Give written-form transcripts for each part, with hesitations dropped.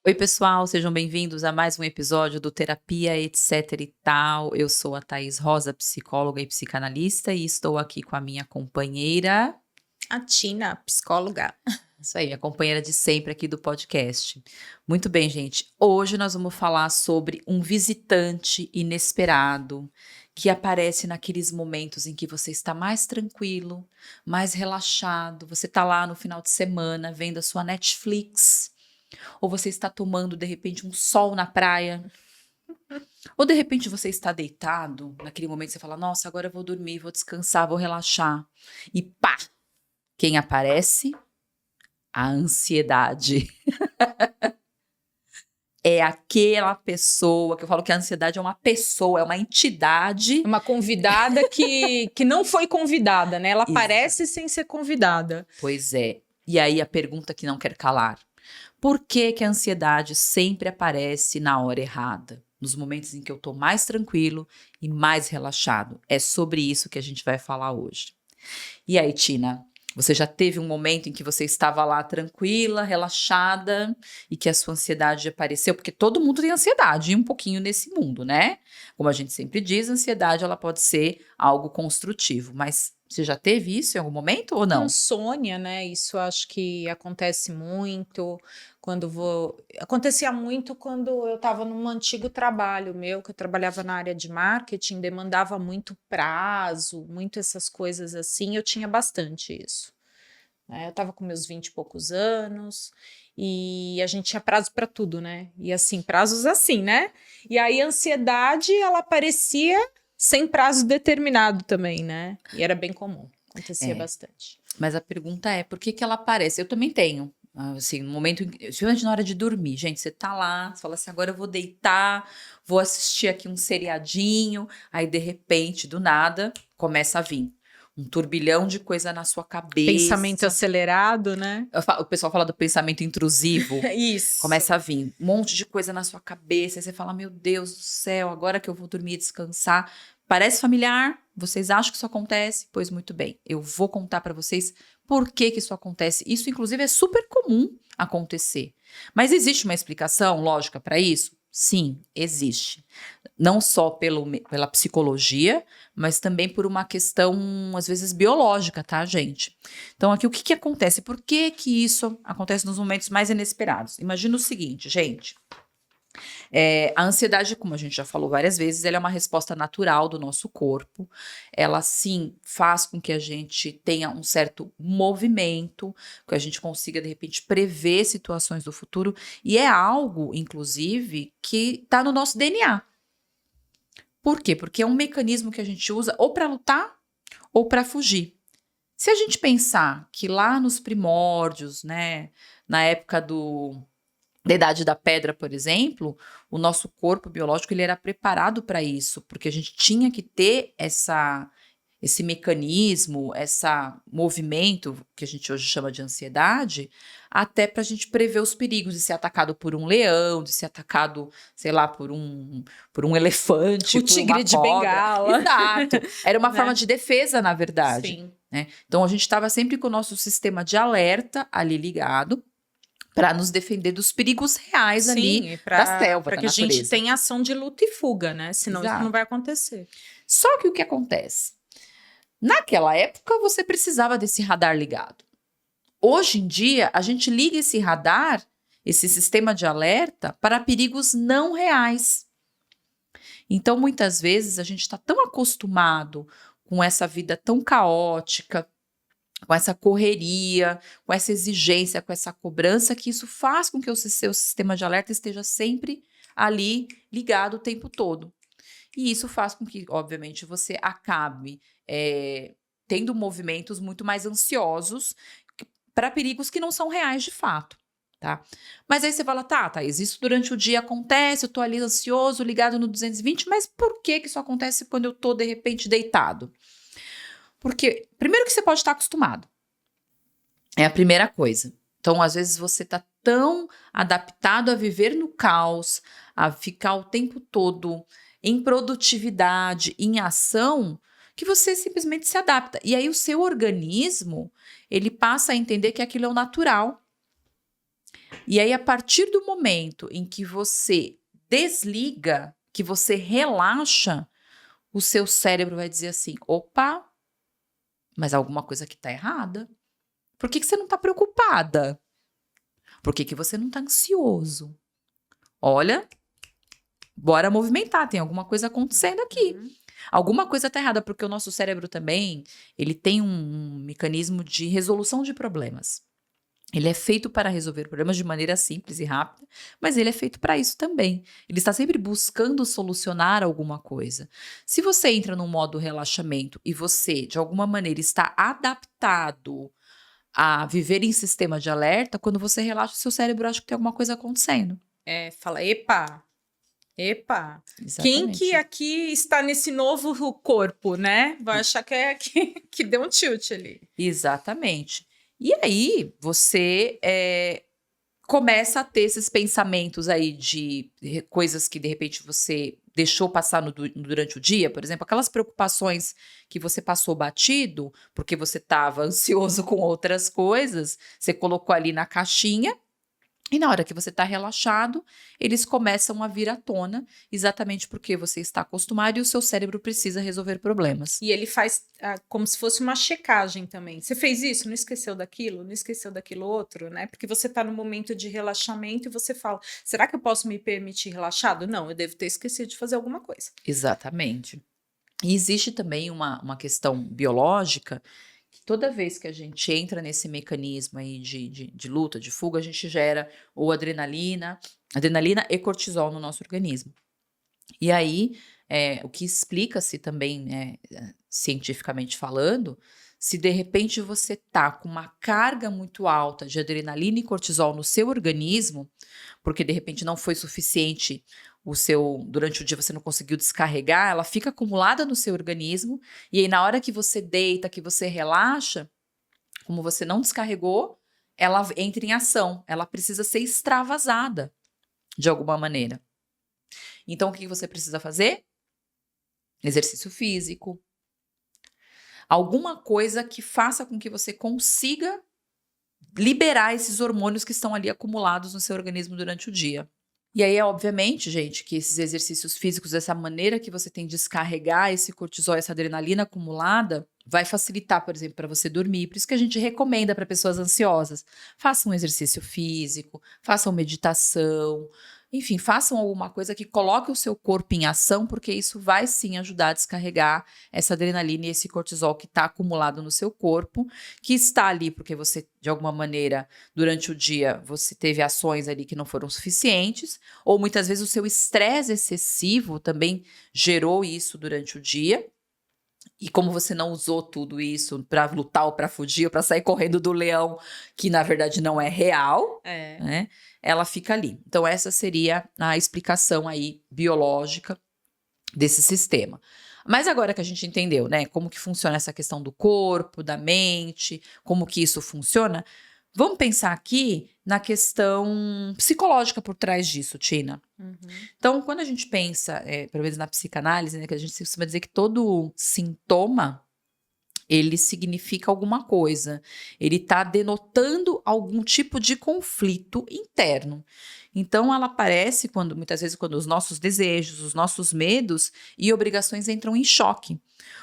Oi, pessoal, sejam bem-vindos a mais um episódio do Terapia, etc e tal. Eu sou a Thaís Rosa, psicóloga e psicanalista, e estou aqui com a minha companheira. A Tina, psicóloga. Isso aí, a companheira de sempre aqui do podcast. Muito bem, gente. Hoje nós vamos falar sobre um visitante inesperado que aparece naqueles momentos em que você está mais tranquilo, mais relaxado. Você está lá no final de semana vendo a sua Netflix. Ou você está tomando, de repente, um sol na praia. Ou, de repente, você está deitado. Naquele momento, você fala, nossa, agora eu vou dormir, vou descansar, vou relaxar. E pá! Quem aparece? A ansiedade. É aquela pessoa, que eu falo que a ansiedade é uma pessoa, é uma entidade. Uma convidada que não foi convidada, né? Ela Exa- aparece sem ser convidada. Pois é. E aí a pergunta que não quer calar. Por que que a ansiedade sempre aparece na hora errada? Nos momentos em que eu tô mais tranquilo e mais relaxado. É sobre isso que a gente vai falar hoje. E aí, Tina, você já teve um momento em que você estava lá tranquila, relaxada e que a sua ansiedade apareceu? Porque todo mundo tem ansiedade um pouquinho nesse mundo, né? Como a gente sempre diz, a ansiedade ela pode ser algo construtivo, mas você já teve isso em algum momento ou não? Insônia, né? Isso acho que acontece muito quando vou. Acontecia muito quando eu estava num antigo trabalho meu, que eu trabalhava na área de marketing, demandava muito prazo, muito essas coisas assim. Eu tinha bastante isso. Né? Eu estava com meus 20 e poucos anos e a gente tinha prazo para tudo, né? E assim, prazos assim, né? E aí a ansiedade, ela aparecia sem prazo determinado também, né? E era bem comum, acontecia É, bastante. mas a pergunta é, por que que ela aparece? Eu também tenho. Assim, no momento, principalmente na hora de dormir, gente, você tá lá, você fala assim, agora eu vou deitar, vou assistir aqui um seriadinho, aí de repente, do nada, começa a vir um turbilhão de coisa na sua Pensamento cabeça. acelerado, né? O pessoal fala do pensamento intrusivo, Isso. começa a vir um monte de coisa na sua cabeça, aí você fala, meu Deus do céu, agora que eu vou dormir e descansar. Parece familiar? Vocês acham que isso acontece? Pois muito bem, eu vou contar para vocês por que que isso acontece. Isso, inclusive, é super comum acontecer. Mas existe uma explicação lógica para isso? Sim, existe. Não só pela psicologia, mas também por uma questão, às vezes, biológica, tá, gente? Então, aqui, o que que acontece? Por que que isso acontece nos momentos mais inesperados? Imagina o seguinte, gente. A ansiedade, como a gente já falou várias vezes, ela é uma resposta natural do nosso corpo. Ela, sim, faz com que a gente tenha um certo movimento, que a gente consiga, de repente, prever situações do futuro. E é algo, inclusive, que está no nosso DNA. Por quê? Porque é um mecanismo que a gente usa ou para lutar ou para fugir. Se a gente pensar que lá nos primórdios, né, na época da Idade da Pedra, por exemplo, o nosso corpo biológico ele era preparado para isso, porque a gente tinha que ter esse mecanismo, esse movimento que a gente hoje chama de ansiedade, até para a gente prever os perigos de ser atacado por um leão, de ser atacado, sei lá, por um elefante, O por uma tigre de cobra. bengala. Exato. Era uma forma Né? de defesa, na verdade. Sim. Né? Então a gente estava sempre com o nosso sistema de alerta ali ligado para nos defender dos perigos reais ali Sim, e da selva, para da que a gente natureza. tenha ação de luta e fuga, né? Senão isso não Exato. vai acontecer. Só que o que acontece? Naquela época, você precisava desse radar ligado. Hoje em dia, a gente liga esse radar, esse sistema de alerta, para perigos não reais. Então, muitas vezes, a gente está tão acostumado com essa vida tão caótica, com essa correria, com essa exigência, com essa cobrança, que isso faz com que o seu sistema de alerta esteja sempre ali ligado o tempo todo. E isso faz com que, obviamente, você acabe tendo movimentos muito mais ansiosos para perigos que não são reais de fato. Tá? Mas aí você fala, tá, Thaís, isso durante o dia acontece, eu tô ali ansioso, ligado no 220, mas por que que isso acontece quando eu tô, de repente, deitado? Porque, primeiro que você pode estar acostumado. É a primeira coisa. Então, às vezes, você está tão adaptado a viver no caos, a ficar o tempo todo em produtividade, em ação, que você simplesmente se adapta. E aí, o seu organismo, ele passa a entender que aquilo é o natural. E aí, a partir do momento em que você desliga, que você relaxa, o seu cérebro vai dizer assim: opa, mas alguma coisa aqui tá errada. Por que você não tá preocupada? Por que você não tá ansioso? Olha, bora movimentar, tem alguma coisa acontecendo aqui. Alguma coisa tá errada, porque o nosso cérebro também, ele tem um mecanismo de resolução de problemas. Ele é feito para resolver problemas de maneira simples e rápida, mas ele é feito para isso também. Ele está sempre buscando solucionar alguma coisa. Se você entra num modo relaxamento e você, de alguma maneira, está adaptado a viver em sistema de alerta, quando você relaxa, o seu cérebro acha que tem alguma coisa acontecendo. Fala, epa, quem que Exatamente. aqui está nesse novo corpo, né? Vai achar que é que deu um tilt ali. Exatamente. E aí, você começa a ter esses pensamentos aí de coisas que, de repente, você deixou passar durante o dia, por exemplo, aquelas preocupações que você passou batido, porque você estava ansioso com outras coisas, você colocou ali na caixinha, e na hora que você está relaxado, eles começam a vir à tona, exatamente porque você está acostumado e o seu cérebro precisa resolver problemas. E ele faz como se fosse uma checagem também. Você fez isso, não esqueceu daquilo, não esqueceu daquilo outro, né? Porque você está no momento de relaxamento e você fala: será que eu posso me permitir relaxado? Não, eu devo ter esquecido de fazer alguma coisa. Exatamente. E existe também uma questão biológica, que toda vez que a gente entra nesse mecanismo aí de luta, de fuga, a gente gera ou adrenalina e cortisol no nosso organismo. E aí, o que explica-se também, né, cientificamente falando, se de repente você tá com uma carga muito alta de adrenalina e cortisol no seu organismo, porque de repente não foi suficiente durante o dia você não conseguiu descarregar, ela fica acumulada no seu organismo, e aí na hora que você deita, que você relaxa, como você não descarregou, ela entra em ação, ela precisa ser extravasada de alguma maneira. Então, o que você precisa fazer? Exercício físico. Alguma coisa que faça com que você consiga liberar esses hormônios que estão ali acumulados no seu organismo durante o dia. E aí, obviamente, gente, que esses exercícios físicos, essa maneira que você tem de descarregar esse cortisol, essa adrenalina acumulada, vai facilitar, por exemplo, para você dormir. Por isso que a gente recomenda para pessoas ansiosas: façam um exercício físico, façam meditação, enfim, façam alguma coisa que coloque o seu corpo em ação, porque isso vai sim ajudar a descarregar essa adrenalina e esse cortisol que está acumulado no seu corpo, que está ali porque você, de alguma maneira, durante o dia, você teve ações ali que não foram suficientes, ou muitas vezes o seu estresse excessivo também gerou isso durante o dia. E como você não usou tudo isso para lutar ou para fugir ou para sair correndo do leão, que na verdade não é real, né? Ela fica ali. Então essa seria a explicação aí biológica desse sistema. Mas agora que a gente entendeu, né, como que funciona essa questão do corpo, da mente, como que isso funciona, vamos pensar aqui na questão psicológica por trás disso, Tina. Então, quando a gente pensa, pelo menos na psicanálise, né, que a gente costuma dizer que todo sintoma, ele significa alguma coisa. Ele está denotando algum tipo de conflito interno. Então, ela aparece muitas vezes quando os nossos desejos, os nossos medos e obrigações entram em choque.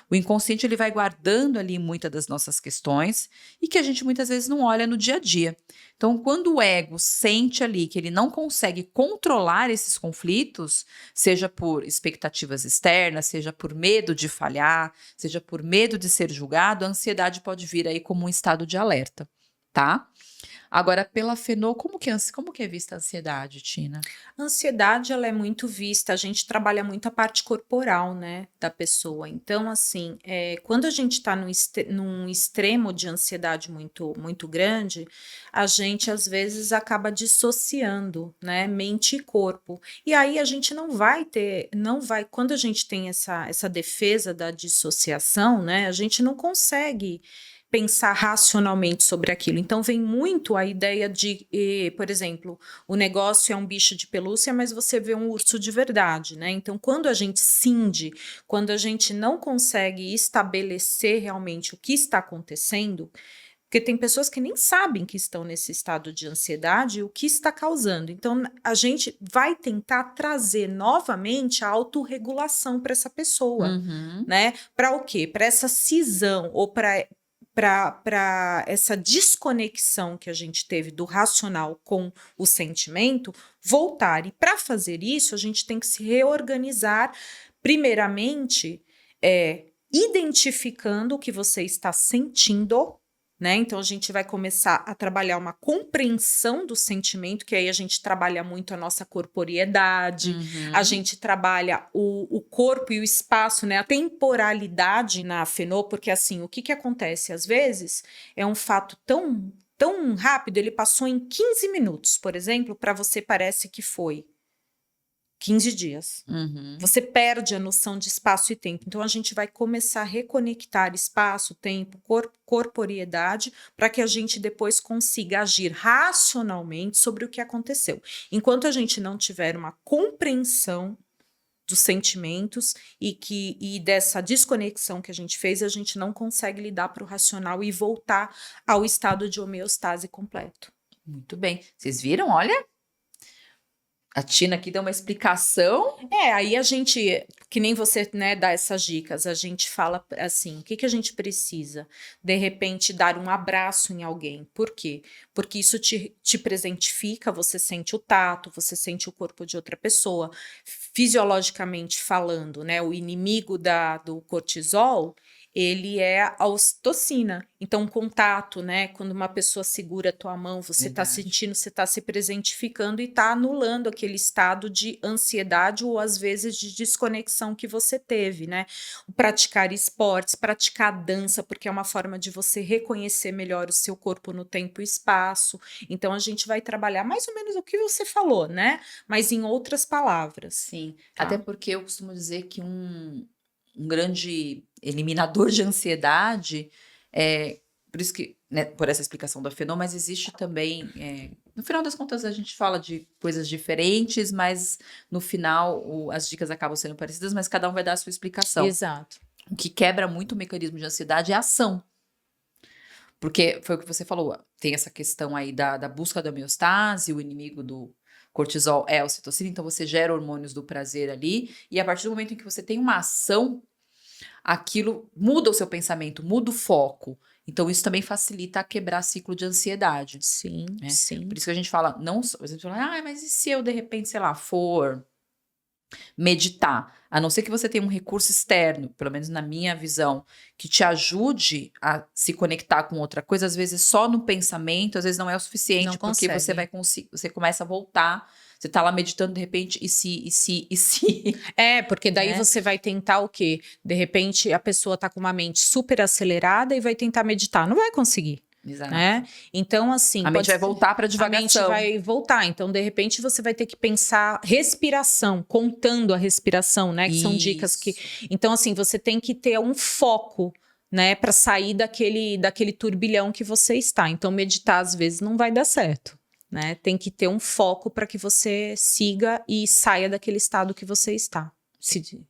O inconsciente ele vai guardando ali muitas das nossas questões e que a gente muitas vezes não olha no dia a dia. Então, quando o ego sente ali que ele não consegue controlar esses conflitos, seja por expectativas externas, seja por medo de falhar, seja por medo de ser julgado, a ansiedade pode vir aí como um estado de alerta, tá? Agora, pela Fenô, como que é vista a ansiedade, Tina? A ansiedade, ela é muito vista, a gente trabalha muito a parte corporal, né, da pessoa. Então, assim, quando a gente está num extremo de ansiedade muito, muito grande, a gente, às vezes, acaba dissociando, né, mente e corpo. E aí a gente quando a gente tem essa defesa da dissociação, né, a gente não consegue pensar racionalmente sobre aquilo. Então, vem muito a ideia de, por exemplo, o negócio é um bicho de pelúcia, mas você vê um urso de verdade, né? Então, quando a gente cinge, quando a gente não consegue estabelecer realmente o que está acontecendo, Porque tem pessoas que nem sabem que estão nesse estado de ansiedade e o que está causando. Então, a gente vai tentar trazer novamente a autorregulação para essa pessoa, Uhum. né? Para o quê? Para essa cisão ou para essa desconexão que a gente teve do racional com o sentimento voltar. E para fazer isso, a gente tem que se reorganizar, primeiramente, identificando o que você está sentindo, né? Então, a gente vai começar a trabalhar uma compreensão do sentimento, que aí a gente trabalha muito a nossa corporeidade, a gente trabalha o corpo e o espaço, né? A temporalidade na Fenô, porque assim, o que acontece? Às vezes, é um fato tão rápido, ele passou em 15 minutos, por exemplo, para você parece que foi 15 dias. Uhum. Você perde a noção de espaço e tempo. Então, a gente vai começar a reconectar espaço, tempo, corporeidade, para que a gente depois consiga agir racionalmente sobre o que aconteceu. Enquanto a gente não tiver uma compreensão dos sentimentos e dessa desconexão que a gente fez, a gente não consegue lidar para o racional e voltar ao estado de homeostase completo. Muito bem. Vocês viram? Olha, a Tina aqui deu uma explicação. Aí a gente, que nem você, né, dá essas dicas, a gente fala assim, o que a gente precisa? De repente, dar um abraço em alguém. Por quê? Porque isso te presentifica, você sente o tato, você sente o corpo de outra pessoa. Fisiologicamente falando, né, o inimigo do cortisol, ele é a ocitocina. Então, contato, né? Quando uma pessoa segura a tua mão, você está sentindo, você está se presentificando e está anulando aquele estado de ansiedade ou, às vezes, de desconexão que você teve, né? Praticar esportes, praticar dança, porque é uma forma de você reconhecer melhor o seu corpo no tempo e espaço. Então, a gente vai trabalhar mais ou menos o que você falou, né? Mas em outras palavras. Sim, tá? até porque eu costumo dizer que um grande eliminador de ansiedade por isso que, né, por essa explicação da Fenô, mas existe também, no final das contas a gente fala de coisas diferentes, mas no final as dicas acabam sendo parecidas, mas cada um vai dar a sua explicação. Exato. O que quebra muito o mecanismo de ansiedade é a ação. Porque foi o que você falou, tem essa questão aí da busca da homeostase, o inimigo do cortisol é a ocitocina, então você gera hormônios do prazer ali, e a partir do momento em que você tem uma ação, aquilo muda o seu pensamento, muda o foco. Então, isso também facilita quebrar ciclo de ansiedade. Sim, né? sim. Por isso que a gente fala, não só, a gente fala, mas e se eu, de repente, sei lá, for meditar? A não ser que você tenha um recurso externo, pelo menos na minha visão, que te ajude a se conectar com outra coisa, às vezes só no pensamento, às vezes não é o suficiente, Não porque consegue. você começa a voltar, você tá lá meditando, de repente, e se. Porque daí né? você vai tentar o quê? De repente, a pessoa tá com uma mente super acelerada e vai tentar meditar. Não vai conseguir. Exato. Né? Então, assim. A mente vai voltar para divagação. A mente vai voltar. Então, de repente, você vai ter que pensar respiração, contando a respiração, né? Que são dicas que. Então, assim, você tem que ter um foco, né? Para sair daquele turbilhão que você está. Então, meditar, às vezes, não vai dar certo. Né? Tem que ter um foco para que você siga e saia daquele estado que você está. Se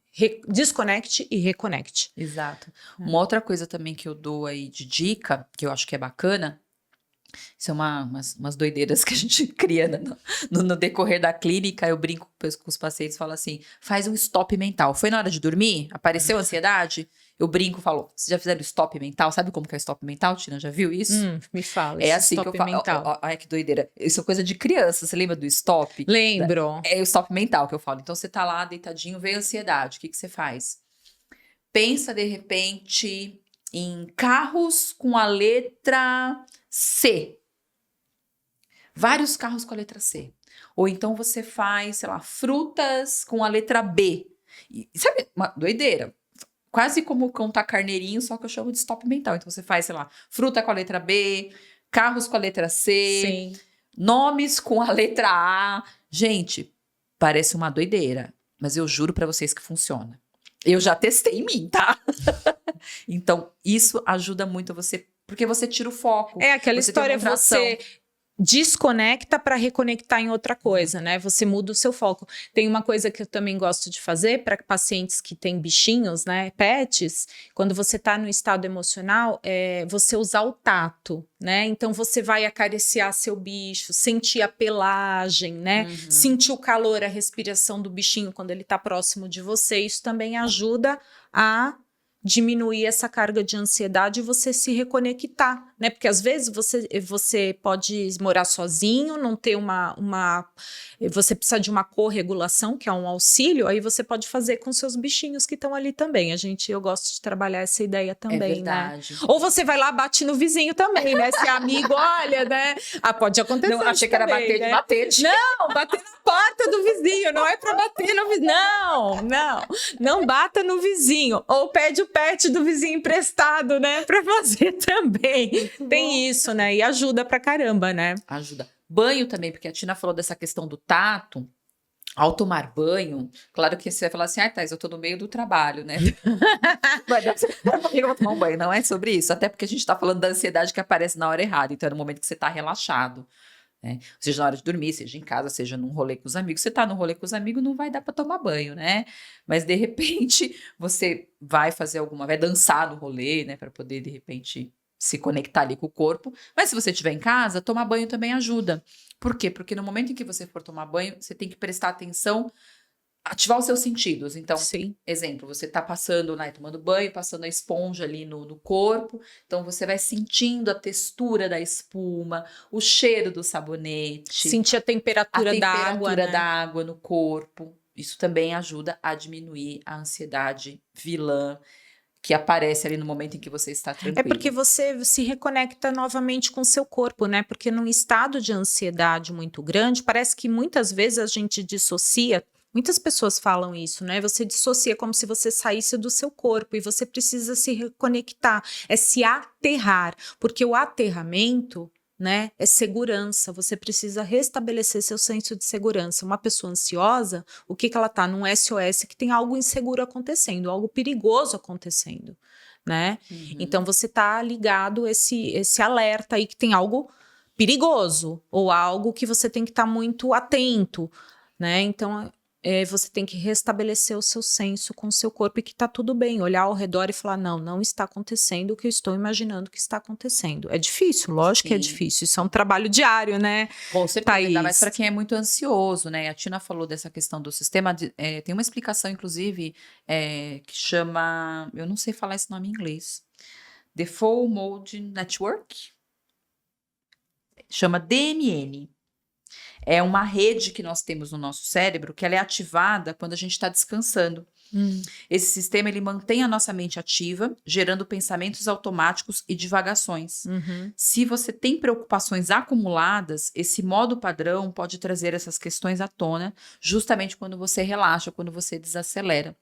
desconecte e reconecte. Exato. Uma outra coisa também que eu dou aí de dica, que eu acho que é bacana, são umas doideiras que a gente cria no decorrer da clínica. Eu brinco com os pacientes, falo assim, faz um stop mental. Foi na hora de dormir? Apareceu ansiedade? Eu brinco, falo, vocês já fizeram stop mental? Sabe como que é stop mental, Tina? Já viu isso? Me fala. É assim que eu falo. Olha que doideira. Isso é coisa de criança. Você lembra do stop? Lembro. É o stop mental que eu falo. Então, você tá lá deitadinho, vem a ansiedade. O que você faz? Pensa, de repente, em carros com a letra C. Vários carros com a letra C. Ou então você faz, sei lá, frutas com a letra B. E, sabe, uma doideira. Quase como contar carneirinho, só que eu chamo de stop mental. Então você faz, sei lá, fruta com a letra B, carros com a letra C, Sim. Nomes com a letra A. Gente, parece uma doideira, mas eu juro pra vocês que funciona. Eu já testei em mim, tá? Então, isso ajuda muito você, porque você tira o foco. É aquela você tem uma história, contração. desconecta para reconectar em outra coisa, né? Você muda o seu foco. Tem uma coisa que eu também gosto de fazer para pacientes que têm bichinhos, né? Pets, quando você está no estado emocional, você usar o tato, né? Então você vai acariciar seu bicho, sentir a pelagem, né? Sentir o calor, a respiração do bichinho quando ele está próximo de você. Isso também ajuda a diminuir essa carga de ansiedade e você se reconectar, né? Porque às vezes você pode morar sozinho, não ter você precisa de uma corregulação, que é um auxílio, aí você pode fazer com seus bichinhos que estão ali também. Eu gosto de trabalhar essa ideia também, né? Ou você vai lá, bate no vizinho também, né? Se é amigo, olha, né? Pode acontecer. Não, achei que era também, bater né? de batete. Não, bater na porta do vizinho, não é para bater no vizinho. Não bata no vizinho. Ou pede o pet do vizinho emprestado, né? Pra fazer também. Tem isso, né? E ajuda pra caramba, né? Ajuda. Banho também, porque a Tina falou dessa questão do tato. Ao tomar banho, claro que você vai falar assim, Thais, eu tô no meio do trabalho, né? Por que eu vou tomar um banho? Não é sobre isso. Até porque a gente tá falando da ansiedade que aparece na hora errada. Então é no momento que você tá relaxado. Né? Seja na hora de dormir, seja em casa, seja num rolê com os amigos. Você tá no rolê com os amigos, não vai dar para tomar banho, né? Mas de repente você vai vai dançar no rolê, né? Para poder de repente se conectar ali com o corpo. Mas se você estiver em casa, tomar banho também ajuda. Por quê? Porque no momento em que você for tomar banho, você tem que prestar atenção, ativar os seus sentidos. Então, Sim. exemplo, você tá passando, né, tomando banho, passando a esponja ali no corpo. Então, você vai sentindo a textura da espuma, o cheiro do sabonete. Sentir a temperatura da água, né? da água no corpo. Isso também ajuda a diminuir a ansiedade vilã que aparece ali no momento em que você está tranquilo. É porque você se reconecta novamente com o seu corpo, né? Porque num estado de ansiedade muito grande, parece que muitas vezes a gente dissocia. Muitas pessoas falam isso, né? Você dissocia como se você saísse do seu corpo e você precisa se reconectar, é se aterrar, porque o aterramento, né, é segurança. Você precisa restabelecer seu senso de segurança. Uma pessoa ansiosa, o que ela tá num SOS que tem algo inseguro acontecendo, algo perigoso acontecendo, né? Então você tá ligado esse alerta aí que tem algo perigoso ou algo que você tem que estar muito atento, né? Então você tem que restabelecer o seu senso com o seu corpo e que tá tudo bem, olhar ao redor e falar, não está acontecendo o que eu estou imaginando que está acontecendo. É difícil, lógico que é difícil, isso é um trabalho diário, né? Com certeza, ainda mais para quem é muito ansioso, né? A Tina falou dessa questão do sistema, tem uma explicação, inclusive, que chama, eu não sei falar esse nome em inglês, Default Mode Network, chama DMN. É uma rede que nós temos no nosso cérebro que ela é ativada quando a gente está descansando. Esse sistema ele mantém a nossa mente ativa, gerando pensamentos automáticos e divagações. Se você tem preocupações acumuladas, esse modo padrão pode trazer essas questões à tona, justamente quando você relaxa, quando você desacelera.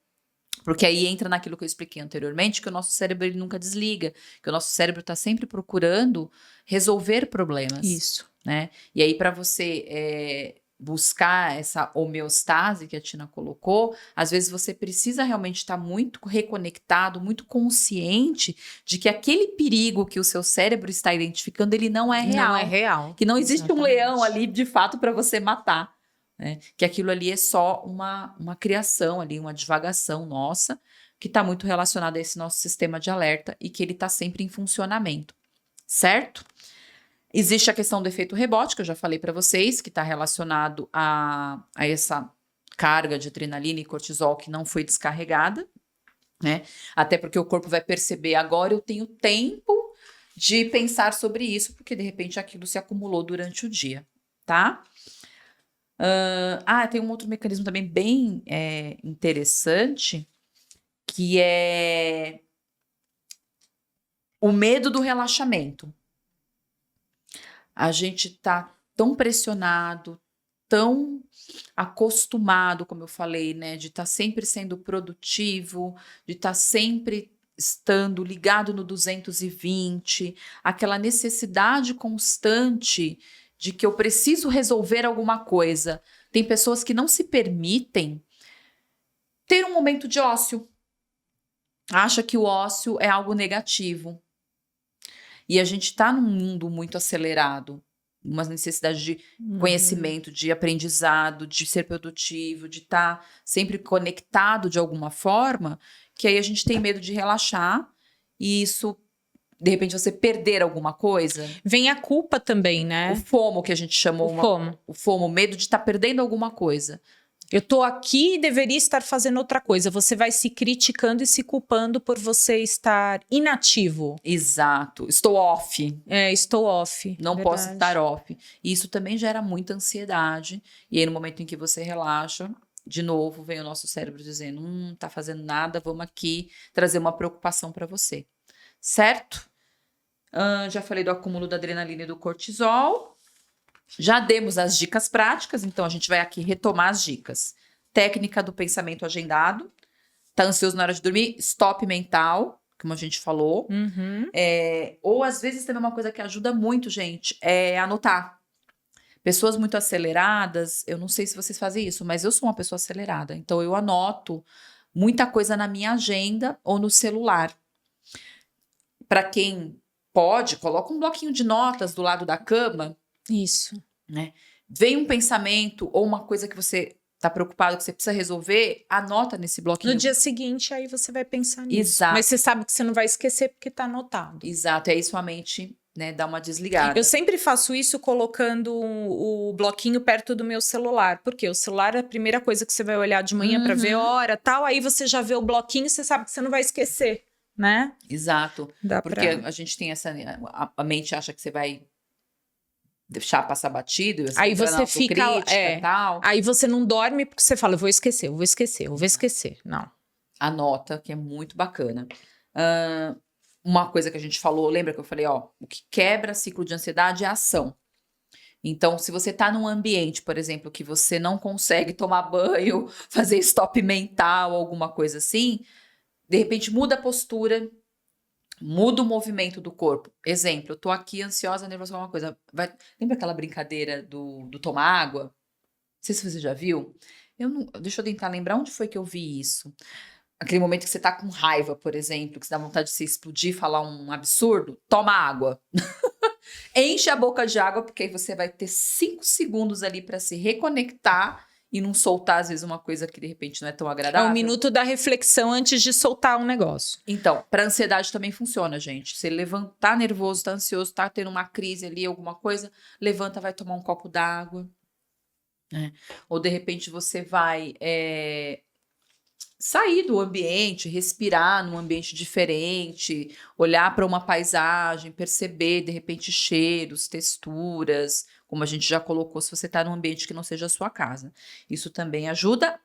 Porque aí entra naquilo que eu expliquei anteriormente, que o nosso cérebro ele nunca desliga, que o nosso cérebro está sempre procurando resolver problemas. Isso. Né? E aí, para você buscar essa homeostase que a Tina colocou, às vezes você precisa realmente estar muito reconectado, muito consciente de que aquele perigo que o seu cérebro está identificando, ele não é real. Não é real. Que não existe um leão ali, de fato, para você matar. Né? Que aquilo ali é só uma criação ali, uma divagação nossa, que está muito relacionada a esse nosso sistema de alerta e que ele está sempre em funcionamento. Certo? Existe a questão do efeito rebote, que eu já falei para vocês, que está relacionado a essa carga de adrenalina e cortisol que não foi descarregada, né? Até porque o corpo vai perceber, agora eu tenho tempo de pensar sobre isso, porque de repente aquilo se acumulou durante o dia, tá? Tem um outro mecanismo também bem interessante, que é o medo do relaxamento. A gente tá tão pressionado, tão acostumado, como eu falei, né? De estar sempre sendo produtivo, de estar sempre estando ligado no 220, aquela necessidade constante de que eu preciso resolver alguma coisa. Tem pessoas que não se permitem ter um momento de ócio. Acha que o ócio é algo negativo. E a gente está num mundo muito acelerado, uma necessidade de Uhum. conhecimento, de aprendizado, de ser produtivo, de estar sempre conectado de alguma forma, que aí a gente tem medo de relaxar e isso, de repente, você perder alguma coisa. Vem a culpa também, O né? FOMO, que a gente chamou, O FOMO. o FOMO, medo de estar perdendo alguma coisa. Eu tô aqui e deveria estar fazendo outra coisa. Você vai se criticando e se culpando por você estar inativo. Exato. Estou off. Estou off. Não verdade. posso estar off. E isso também gera muita ansiedade. E aí, no momento em que você relaxa, de novo, vem o nosso cérebro dizendo: tá fazendo nada, vamos aqui trazer uma preocupação para você. Certo? Já falei do acúmulo da adrenalina e do cortisol. Já demos as dicas práticas, então a gente vai aqui retomar as dicas. Técnica do pensamento agendado. Tá ansioso na hora de dormir? Stop mental, como a gente falou. Uhum. Ou às vezes também uma coisa que ajuda muito, gente, é anotar. Pessoas muito aceleradas, eu não sei se vocês fazem isso, mas eu sou uma pessoa acelerada. Então eu anoto muita coisa na minha agenda ou no celular. Para quem pode, coloca um bloquinho de notas do lado da cama. Isso. Né? Vem um pensamento ou uma coisa que você está preocupado, que você precisa resolver, anota nesse bloquinho. No dia seguinte, aí você vai pensar nisso. Exato. Mas você sabe que você não vai esquecer porque tá anotado. Exato, e aí sua mente, né, dá uma desligada. Eu sempre faço isso colocando o bloquinho perto do meu celular. Porque o celular é a primeira coisa que você vai olhar de manhã para ver hora, tal. Aí você já vê o bloquinho e você sabe que você não vai esquecer, né? Exato. Dá porque pra... a gente tem essa... A mente acha que você vai deixar passar batido, Aí você fica... tal. Aí você não dorme porque você fala, eu vou esquecer, eu vou esquecer, eu vou esquecer. Não. Anota, que é muito bacana. Uma coisa que a gente falou, lembra que eu falei, ó, o que quebra ciclo de ansiedade é a ação. Então, se você tá num ambiente, por exemplo, que você não consegue tomar banho, fazer stop mental, alguma coisa assim, de repente muda a postura, muda o movimento do corpo. Exemplo, eu tô aqui ansiosa, nervosa com alguma coisa. Lembra aquela brincadeira do tomar água? Não sei se você já viu. Deixa eu tentar lembrar onde foi que eu vi isso. Aquele momento que você tá com raiva, por exemplo, que você dá vontade de se explodir, falar um absurdo, toma água. Enche a boca de água, porque aí você vai ter 5 segundos ali para se reconectar e não soltar, às vezes, uma coisa que de repente não é tão agradável. É um minuto da reflexão antes de soltar um negócio. Então, para ansiedade também funciona, gente. Você tá nervoso, tá ansioso, tá tendo uma crise ali, alguma coisa, levanta, vai tomar um copo d'água. Né? Ou de repente você vai sair do ambiente, respirar num ambiente diferente, olhar para uma paisagem, perceber de repente cheiros, texturas, como a gente já colocou, se você está num ambiente que não seja a sua casa. Isso também ajuda.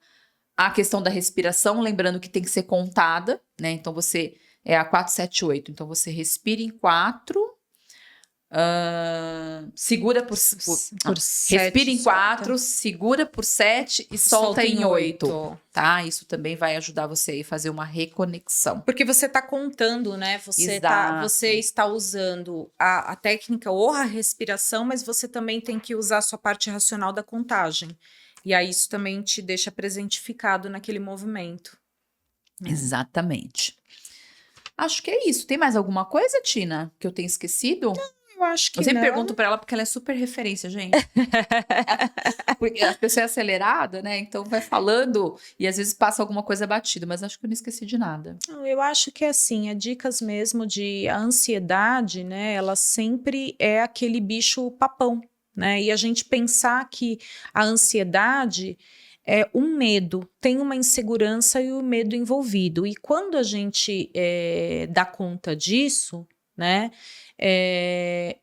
A questão da respiração, lembrando que tem que ser contada, né? Então você é a 4, 7, 8. Então você respira em 4, segura por respira em 4, segura por 7 e solta em 8. Tá? Isso também vai ajudar você a fazer uma reconexão. Porque você está contando, né? Você está usando a técnica ou a respiração, mas você também tem que usar a sua parte racional da contagem. E aí isso também te deixa presentificado naquele movimento. Exatamente. Acho que é isso. Tem mais alguma coisa, Tina, que eu tenho esquecido? Eu acho que eu sempre não. pergunto pra ela porque ela é super referência, gente. Porque a pessoa é acelerada, né? Então vai falando e às vezes passa alguma coisa batida, mas acho que eu não esqueci de nada. Eu acho que é assim, é dicas mesmo de a ansiedade, né? Ela sempre é aquele bicho papão, né? E a gente pensar que a ansiedade é um medo, tem uma insegurança e o medo envolvido. E quando a gente dá conta disso, né?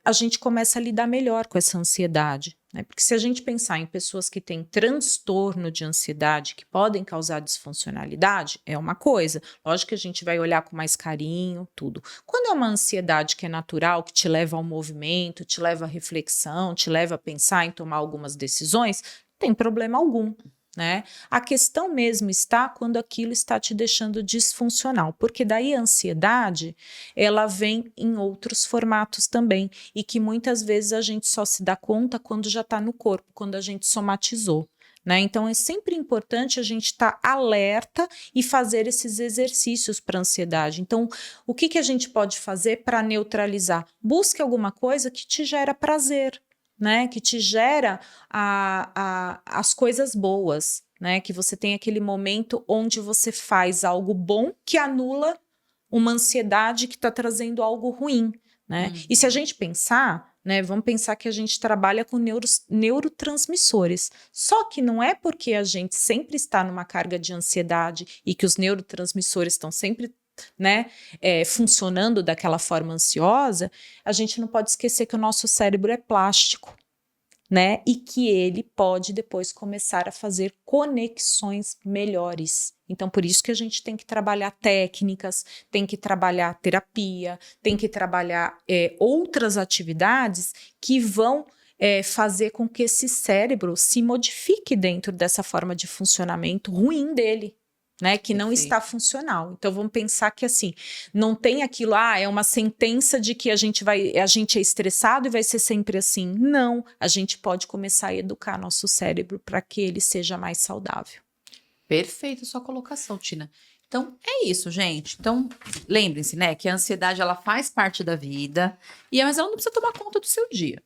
A gente começa a lidar melhor com essa ansiedade, né? Porque se a gente pensar em pessoas que têm transtorno de ansiedade que podem causar disfuncionalidade, é uma coisa. Lógico que a gente vai olhar com mais carinho, tudo. Quando é uma ansiedade que é natural, que te leva ao movimento, te leva à reflexão, te leva a pensar em tomar algumas decisões, não tem problema algum. Né? A questão mesmo está quando aquilo está te deixando disfuncional, porque daí a ansiedade ela vem em outros formatos também e que muitas vezes a gente só se dá conta quando já está no corpo, quando a gente somatizou. Né? Então é sempre importante a gente estar alerta e fazer esses exercícios para ansiedade. Então o que a gente pode fazer para neutralizar? Busque alguma coisa que te gera prazer. né? Que te gera as coisas boas, né? Que você tem aquele momento onde você faz algo bom que anula uma ansiedade que está trazendo algo ruim, né? E se a gente pensar, né? Vamos pensar que a gente trabalha com neurotransmissores. Só que não é porque a gente sempre está numa carga de ansiedade e que os neurotransmissores estão sempre, né, funcionando daquela forma ansiosa, a gente não pode esquecer que o nosso cérebro é plástico, né, e que ele pode depois começar a fazer conexões melhores. Então, por isso que a gente tem que trabalhar técnicas, tem que trabalhar terapia, tem que trabalhar outras atividades que vão fazer com que esse cérebro se modifique dentro dessa forma de funcionamento ruim dele, né, que não está funcional. Então vamos pensar que assim, não tem aquilo, é uma sentença de que a gente é estressado e vai ser sempre assim. Não, a gente pode começar a educar nosso cérebro para que ele seja mais saudável. Perfeita sua colocação, Tina. Então, é isso, gente. Então, lembrem-se, né, que a ansiedade, ela faz parte da vida, mas ela não precisa tomar conta do seu dia.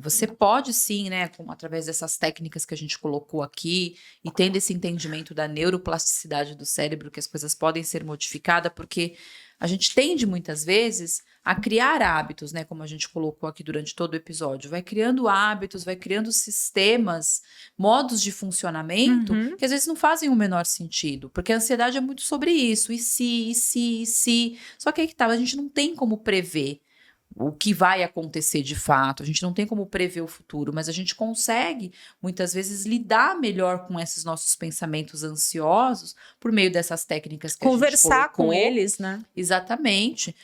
Você pode sim, né, através dessas técnicas que a gente colocou aqui e tendo esse entendimento da neuroplasticidade do cérebro, que as coisas podem ser modificadas, porque a gente tende muitas vezes a criar hábitos, né, como a gente colocou aqui durante todo o episódio, vai criando hábitos, vai criando sistemas, modos de funcionamento que às vezes não fazem o menor sentido, porque a ansiedade é muito sobre isso, e se. Só que aí que tá, a gente não tem como prever o que vai acontecer de fato, a gente não tem como prever o futuro, mas a gente consegue, muitas vezes, lidar melhor com esses nossos pensamentos ansiosos por meio dessas técnicas que a gente colocou. Conversar com eles, né? Exatamente.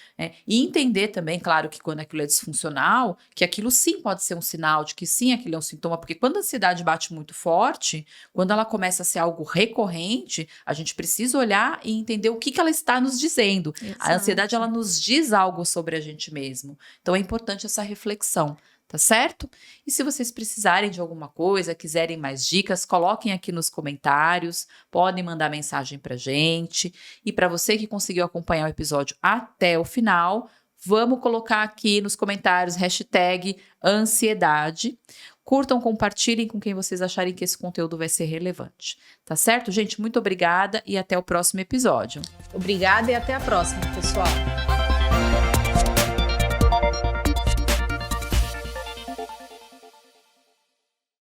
E entender também, claro, que quando aquilo é disfuncional, que aquilo sim pode ser um sinal de que sim, aquilo é um sintoma, porque quando a ansiedade bate muito forte, quando ela começa a ser algo recorrente, a gente precisa olhar e entender o que ela está nos dizendo. Exato. A ansiedade, ela nos diz algo sobre a gente mesmo. Então é importante essa reflexão, tá certo? E se vocês precisarem de alguma coisa, quiserem mais dicas, coloquem aqui nos comentários, podem mandar mensagem pra gente. E para você que conseguiu acompanhar o episódio até o final, vamos colocar aqui nos comentários #ansiedade. Curtam, compartilhem com quem vocês acharem que esse conteúdo vai ser relevante. Tá certo, gente? Muito obrigada e até o próximo episódio. Obrigada e até a próxima, pessoal.